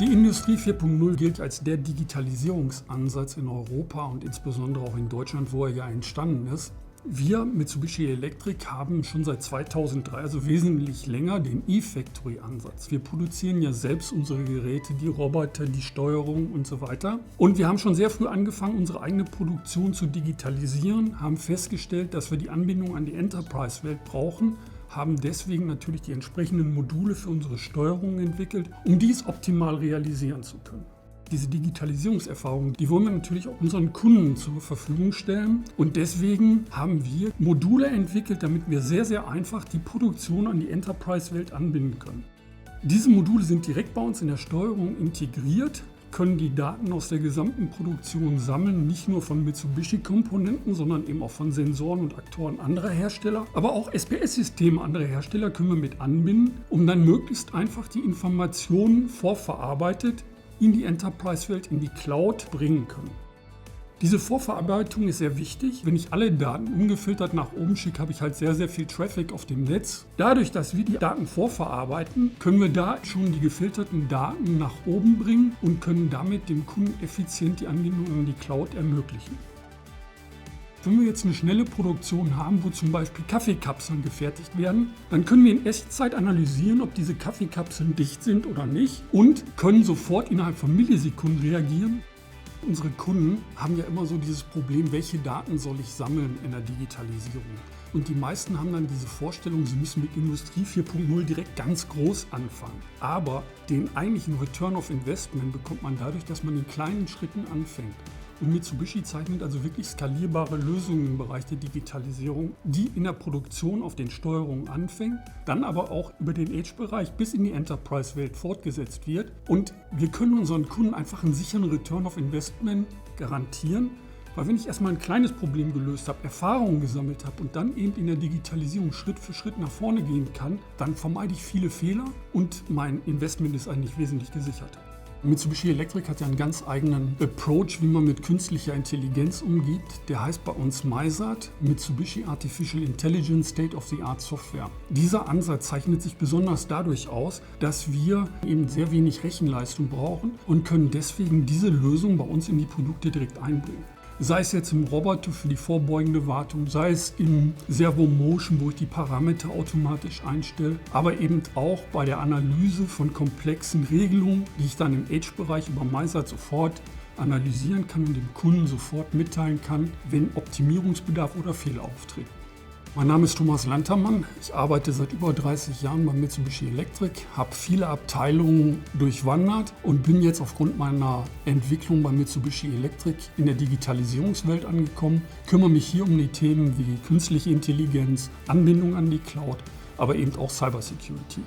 Die Industrie 4.0 gilt als der Digitalisierungsansatz in Europa und insbesondere auch in Deutschland, wo er ja entstanden ist. Wir, Mitsubishi Electric, haben schon seit 2003, also wesentlich länger, den E-Factory-Ansatz. Wir produzieren ja selbst unsere Geräte, die Roboter, die Steuerung und so weiter. Und wir haben schon sehr früh angefangen, unsere eigene Produktion zu digitalisieren, haben festgestellt, dass wir die Anbindung an die Enterprise-Welt brauchen, haben deswegen natürlich die entsprechenden Module für unsere Steuerung entwickelt, um dies optimal realisieren zu können. Diese Digitalisierungserfahrung, die wollen wir natürlich auch unseren Kunden zur Verfügung stellen. Und deswegen haben wir Module entwickelt, damit wir sehr, sehr einfach die Produktion an die Enterprise-Welt anbinden können. Diese Module sind direkt bei uns in der Steuerung integriert, können die Daten aus der gesamten Produktion sammeln, nicht nur von Mitsubishi-Komponenten, sondern eben auch von Sensoren und Aktoren anderer Hersteller. Aber auch SPS-Systeme anderer Hersteller können wir mit anbinden, um dann möglichst einfach die Informationen vorverarbeitet in die Enterprise-Welt, in die Cloud bringen können. Diese Vorverarbeitung ist sehr wichtig. Wenn ich alle Daten ungefiltert nach oben schicke, habe ich halt sehr, sehr viel Traffic auf dem Netz. Dadurch, dass wir die Daten vorverarbeiten, können wir da schon die gefilterten Daten nach oben bringen und können damit dem Kunden effizient die Anbindung an die Cloud ermöglichen. Wenn wir jetzt eine schnelle Produktion haben, wo zum Beispiel Kaffeekapseln gefertigt werden, dann können wir in Echtzeit analysieren, ob diese Kaffeekapseln dicht sind oder nicht und können sofort innerhalb von Millisekunden reagieren. Unsere Kunden haben ja immer so dieses Problem, welche Daten soll ich sammeln in der Digitalisierung? Und die meisten haben dann diese Vorstellung, sie müssen mit Industrie 4.0 direkt ganz groß anfangen. Aber den eigentlichen Return of Investment bekommt man dadurch, dass man in kleinen Schritten anfängt. Und Mitsubishi zeichnet also wirklich skalierbare Lösungen im Bereich der Digitalisierung, die in der Produktion auf den Steuerungen anfängt, dann aber auch über den Edge-Bereich bis in die Enterprise-Welt fortgesetzt wird. Und wir können unseren Kunden einfach einen sicheren Return of Investment garantieren, weil wenn ich erstmal ein kleines Problem gelöst habe, Erfahrungen gesammelt habe und dann eben in der Digitalisierung Schritt für Schritt nach vorne gehen kann, dann vermeide ich viele Fehler und mein Investment ist eigentlich wesentlich gesichert. Mitsubishi Electric hat ja einen ganz eigenen Approach, wie man mit künstlicher Intelligenz umgeht. Der heißt bei uns MISAT, Mitsubishi Artificial Intelligence State-of-the-Art Software. Dieser Ansatz zeichnet sich besonders dadurch aus, dass wir eben sehr wenig Rechenleistung brauchen und können deswegen diese Lösung bei uns in die Produkte direkt einbringen. Sei es jetzt im Roboter für die vorbeugende Wartung, sei es im Servo Motion, wo ich die Parameter automatisch einstelle, aber eben auch bei der Analyse von komplexen Regelungen, die ich dann im Edge-Bereich über MISAT sofort analysieren kann und dem Kunden sofort mitteilen kann, wenn Optimierungsbedarf oder Fehler auftreten. Mein Name ist Thomas Lantermann. Ich arbeite seit über 30 Jahren bei Mitsubishi Electric, habe viele Abteilungen durchwandert und bin jetzt aufgrund meiner Entwicklung bei Mitsubishi Electric in der Digitalisierungswelt angekommen, kümmere mich hier um die Themen wie künstliche Intelligenz, Anbindung an die Cloud, aber eben auch Cybersecurity.